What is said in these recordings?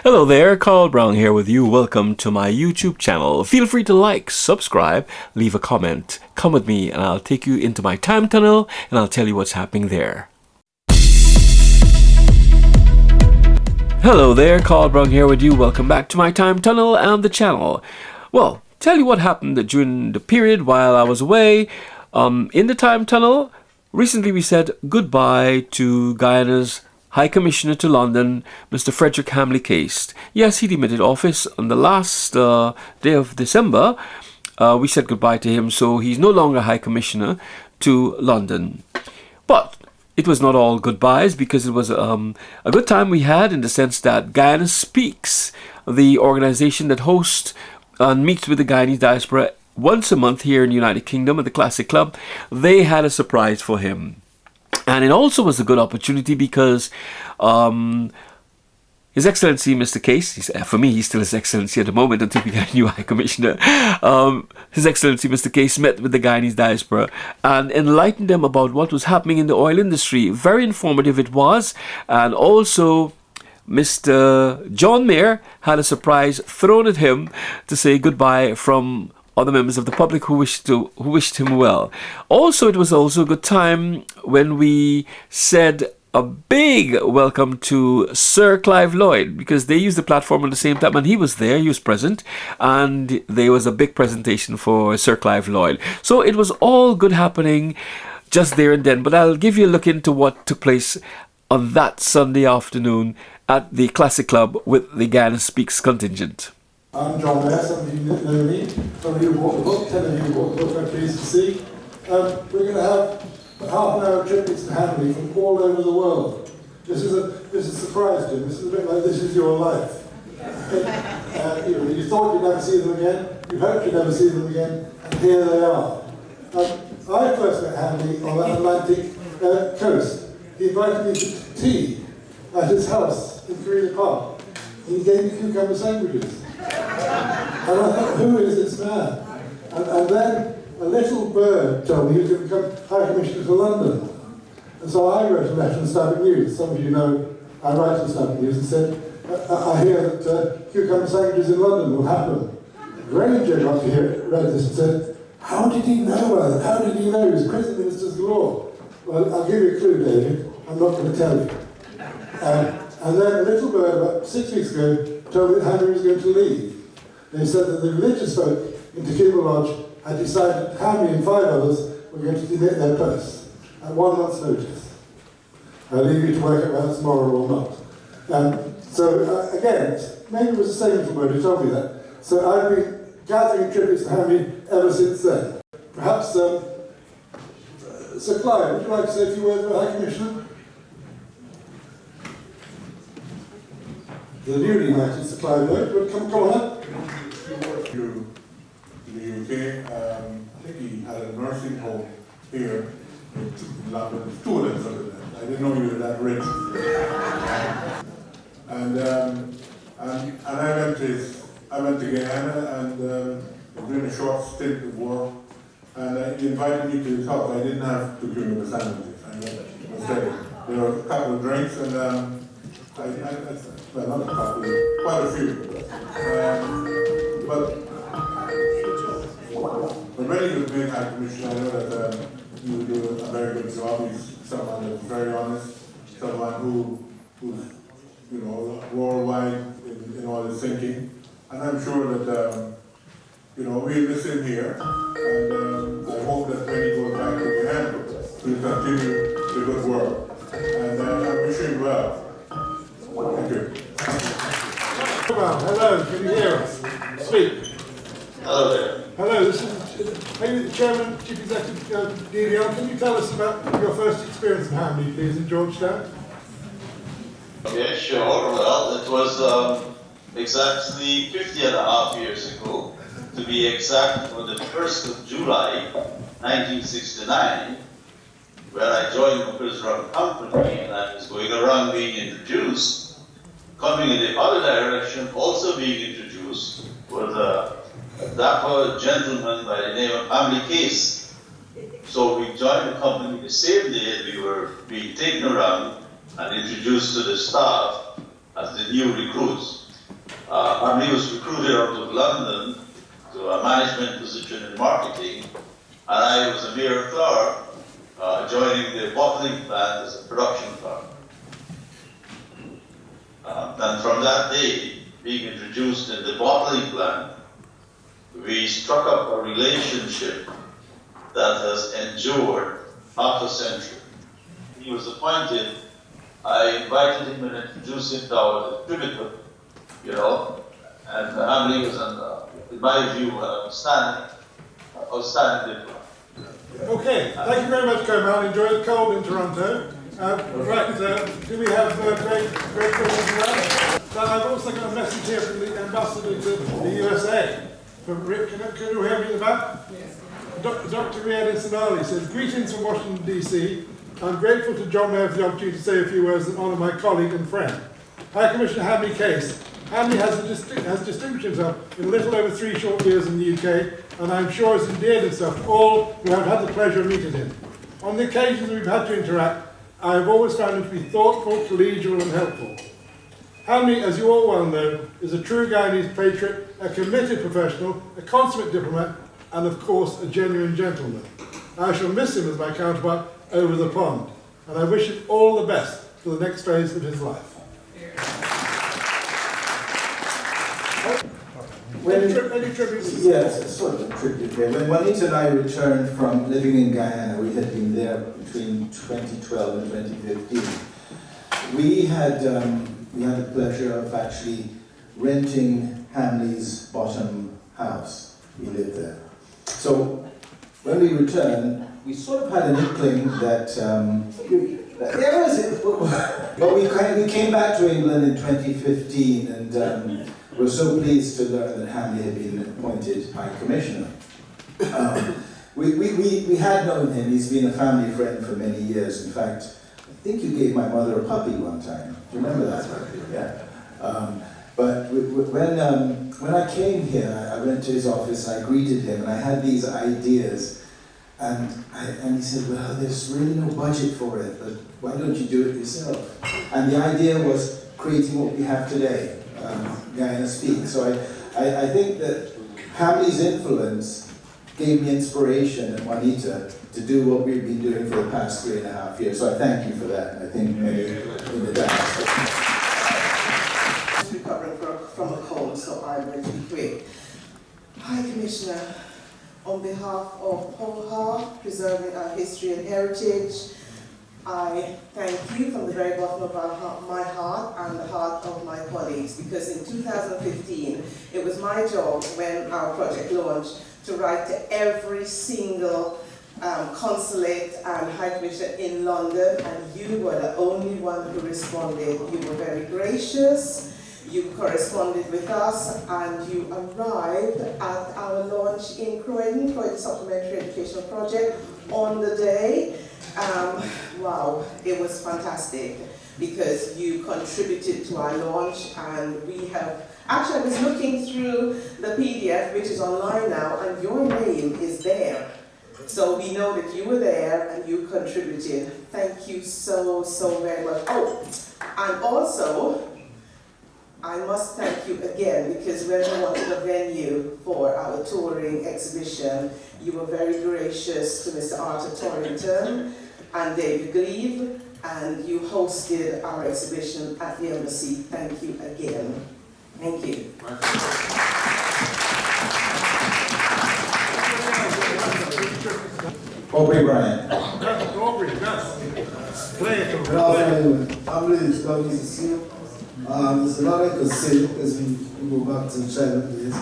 Hello there, Carl Brown here with you. Welcome to my YouTube channel. Feel free to like, subscribe, leave a comment. Come with me and I'll take you into my time tunnel and I'll tell you what's happening there. Hello there, Carl Brown here with you. Welcome back to my time tunnel and the channel. Well, tell you what happened during the period while I was away in the time tunnel. Recently we said goodbye to Guyana's High Commissioner to London, Mr. Fredrick Hamley case. Yes, he demitted office on the last day of December. We said goodbye to him, so he's no longer High Commissioner to London. But it was not all goodbyes, because it was a good time we had, in the sense that Guyana Speaks, the organization that hosts and meets with the Guyanese diaspora once a month here in the United Kingdom at the Classic Club, they had a surprise for him. And it also was a good opportunity because His Excellency Mr. Case, for me he's still His Excellency at the moment until we get a new High Commissioner, His Excellency Mr. Case met with the Guyanese diaspora and enlightened them about what was happening in the oil industry. Very informative it was. And also Mr. John Mayer had a surprise thrown at him to say goodbye from other members of the public who wished him well. Also, it was also a good time when we said a big welcome to Sir Clive Lloyd, because they used the platform at the same time and he was there, he was present, and there was a big presentation for Sir Clive Lloyd. So it was all good happening just there and then. But I'll give you a look into what took place on that Sunday afternoon at the Classic Club with the Guyana Speaks contingent. I'm John Mayer, some of you know me, some of you bought the book, 10 of you bought the book, I'm pleased to see. We're going to have half an hour tributes to Hamley from all over the world. This is a surprise to him. This is a bit like This Is Your Life. You thought you'd never see them again, you hoped you'd never see them again, and here they are. I first met Hamley on the Atlantic coast. He invited me to tea at his house in Karina Park. He gave me cucumber sandwiches. And I thought, who is this man? And then a little bird told me he was going to become High Commissioner to London. And so I wrote a letter to Static News. Some of you know I write to Static News and said, I hear that cucumber sandwiches in London will happen. Granger got to hear it, read this and said, how did he know about it? How did he know? He was prison minister's galore. Well, I'll give you a clue, David. I'm not going to tell you. And then a little bird, about 6 weeks ago, told me that Hamley was going to leave. And he said that the religious folk in Tequila Lodge had decided that Hamley and 5 others were going to demit their posts at 1 month's notice. I'll leave you to work out whether that's moral or not. Again, maybe it was the same little bird who told me that. So I've been gathering tributes to Hamley ever since then. Perhaps, Sir Clive, would you like to say a few words about High Commissioner? The newly knighted Sir Clive Lloyd, come on up. To the UK, I think he had a nursing home here in London, 2 of them sort of that. I didn't know you were that rich. And I went to Guyana and during a short stint of work, and he invited me to his house. I didn't have to give him the sandwiches. There were a couple of drinks and well, not a couple, quite a few. But when he was being High Commissioner, I know that you do a very good job. He's someone that's very honest, someone who's worldwide in all his thinking. And I'm sure that we'll miss him here. And I hope that when he goes back to Guyana, we'll continue the good work. And I wish him well. Thank you. Hello, can you hear us? Speak. Hello there. Hello, this is maybe the Chairman, Chief Executive DDL. Can you tell us about your first experience in Hamley, please, in Georgetown? Yeah, sure. Well, it was exactly 50 and a half years ago. To be exact, on the 1st of July, 1969, where I joined the Fredrick Company and I was going around being introduced. Coming in the other direction, also being introduced, was a dapper gentleman by the name of Hamley Case. So we joined the company the same day we were being taken around and introduced to the staff as the new recruits. Hamley was recruited out of London to a management position in marketing, and I was a mere clerk, joining the bottling plant as a production clerk. And from that day, being introduced in the bottling plant, we struck up a relationship that has endured half a century. He was appointed, I invited him and introduced him to our distributor, and Hamley was, in my view, outstanding diplomat. Okay, thank you very much, Comal. Enjoy the cold in Toronto. Do we have great questions around? Then I've also got a message here from the ambassador to the USA. From Rick, can you hear me in the back? Yes. Dr. Riad Sinali says, greetings from Washington, D.C. I'm grateful to John Mayer for the opportunity to say a few words in honour of my colleague and friend. High Commissioner Hamley Case. Hamley has distinguished himself in a little over 3 short years in the UK, and I'm sure has endeared himself to all who have had the pleasure of meeting him. On the occasions we've had to interact, I have always found him to be thoughtful, collegial and helpful. Hamley, as you all well know, is a true Guyanese patriot, a committed professional, a consummate diplomat, and of course a genuine gentleman. I shall miss him as my counterpart over the pond, and I wish him all the best for the next phase of his life. Any tributes? Yes, sort of a tribute here. When Juanita and I returned from living in Guyana, we had been there between 2012 and 2015. We had the pleasure of actually renting Hamley's bottom house. We lived there. So when we returned, we sort of had an inkling that there was it, but we came back to England in 2015, and we're so pleased to learn that Hamley had been appointed High Commissioner. We had known him. He's been a family friend for many years. In fact, I think you gave my mother a puppy one time. Do you remember that? Yeah. But when I came here, I went to his office, I greeted him, and I had these ideas. And he said, well, there's really no budget for it, but why don't you do it yourself? And the idea was creating what we have today, Guyana Speak. So I think that Hamley's influence gave me inspiration and Juanita to do what we've been doing for the past 3.5 years. So I thank you for that. I think many in the dance. Recovering from a cold, so I'm going to be quick. High Commissioner, on behalf of POHA, Preserving Our History and Heritage, I thank you from the very bottom of my heart and the heart of my colleagues, because in 2015, it was my job when our project launched to write to every single consulate and High Commissioner in London, and you were the only one who responded. You were very gracious. You corresponded with us, and you arrived at our launch in Croydon Supplementary Educational Project on the day. Wow, it was fantastic because you contributed to our launch, and we have, actually I was looking through the PDF, which is online now, and your name is there. So we know that you were there and you contributed. Thank you so, so very much. Oh, and also, I must thank you again, because when we wanted a venue for our touring exhibition, you were very gracious to Mr. Arthur Torrington and David Gleave, and you hosted our exhibition at the embassy. Thank you again. Thank you. Aubrey Bryant. Aubrey, yes. Play it. Good afternoon. Hamley, it's lovely to see you. There's a lot I could say as we go back to childhood days.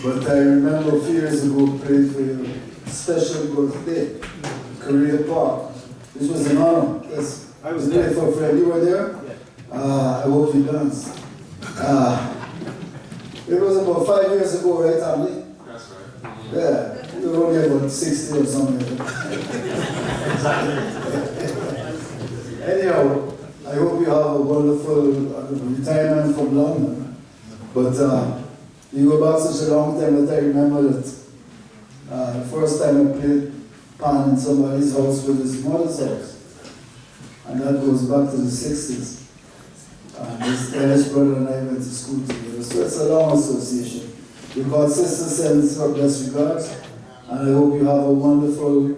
But I remember a few years ago praying for your special birthday, Korea Park. This was an honor. Yes, I was there for Fred. You were there? I hope you danced. It was about 5 years ago, right, Hamley? That's right. Yeah, you were only about 60 or something. Anyhow, I hope you have a wonderful retirement from London. But you go back such a long time that I remember that the first time I played pan in somebody's house was his mother's house. And that goes back to the 60s. His eldest brother and I went to school together. So it's a long association. Your God sister sends her best regards, and I hope you have a wonderful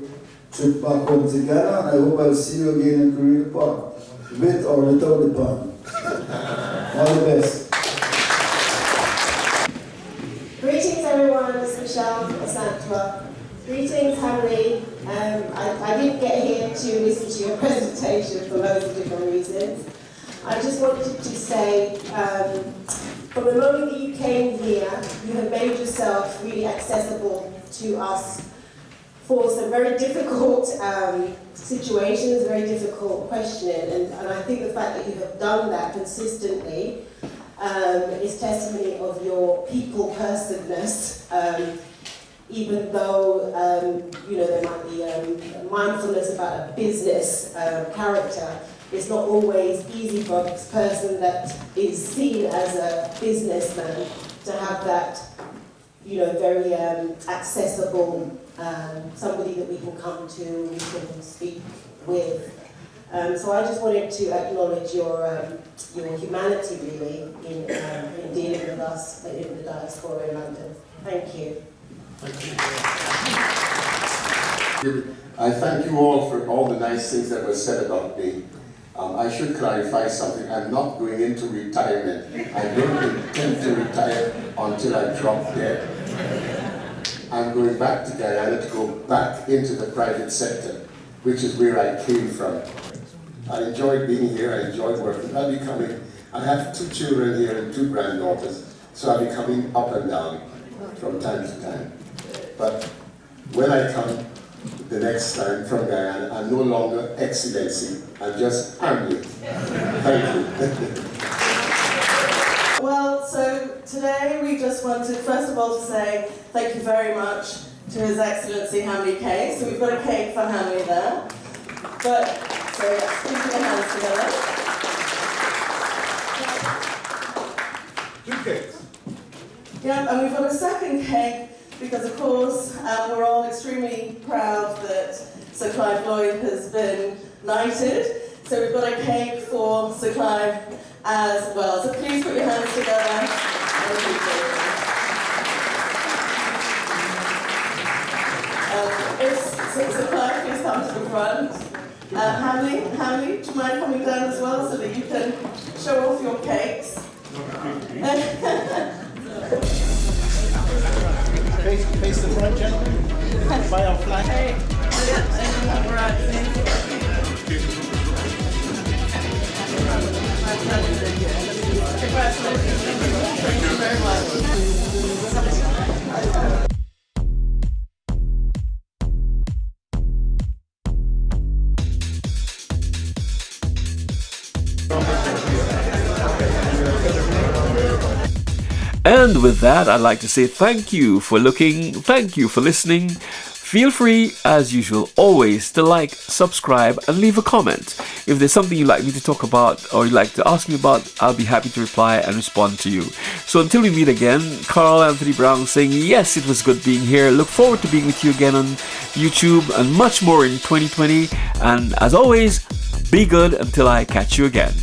trip back home to Ghana, and I hope I'll see you again in Korea Park, with or without the pond. All the best. Greetings everyone, it's Michelle from Santua. Greetings Hamley. I didn't get here to listen to your presentation for loads of different reasons. I just wanted to say, from the moment that you came here, you have made yourself really accessible to us for some very difficult situations, very difficult questioning, and I think the fact that you have done that consistently is testimony of your people personedness, even though there might be mindfulness about a business character. It's not always easy for a person that is seen as a businessman to have that, very accessible, somebody that we can come to, we can speak with. So I just wanted to acknowledge your humanity, really, in dealing with us in the diaspora in London. Thank you. I thank you all for all the nice things that were said about me. I should clarify something. I'm not going into retirement. I don't intend to retire until I drop dead. I'm going back to Guyana to go back into the private sector, which is where I came from. I enjoyed being here, I enjoyed working. I have 2 children here and 2 granddaughters, so I'll be coming up and down from time to time. But when I come the next time from Guyana, I'm no longer Excellency, I'm just Hamley. Thank you. Well, so today we just wanted, first of all, to say thank you very much to His Excellency Hamley Cake. So we've got a cake for Hamley there. But, so let's put your hands together. 2 cakes. Yeah, and we've got a second cake because, of course, we're all extremely proud that Sir Clive Lloyd has been knighted. So we've got a cake for Sir Clive as well. So please put your hands together. If Sir Clive, please come to the front. Hamley, do you mind coming down as well so that you can show off your cakes? Face the front, gentlemen. By our flag. Hey, congratulations. Thank you very much. And with that, I'd like to say thank you for looking, thank you for listening. Feel free, as usual, always to like, subscribe, and leave a comment. If there's something you'd like me to talk about or you'd like to ask me about, I'll be happy to reply and respond to you. So until we meet again, Carl Anthony Brown saying, yes, it was good being here. Look forward to being with you again on YouTube and much more in 2020. And as always, be good until I catch you again.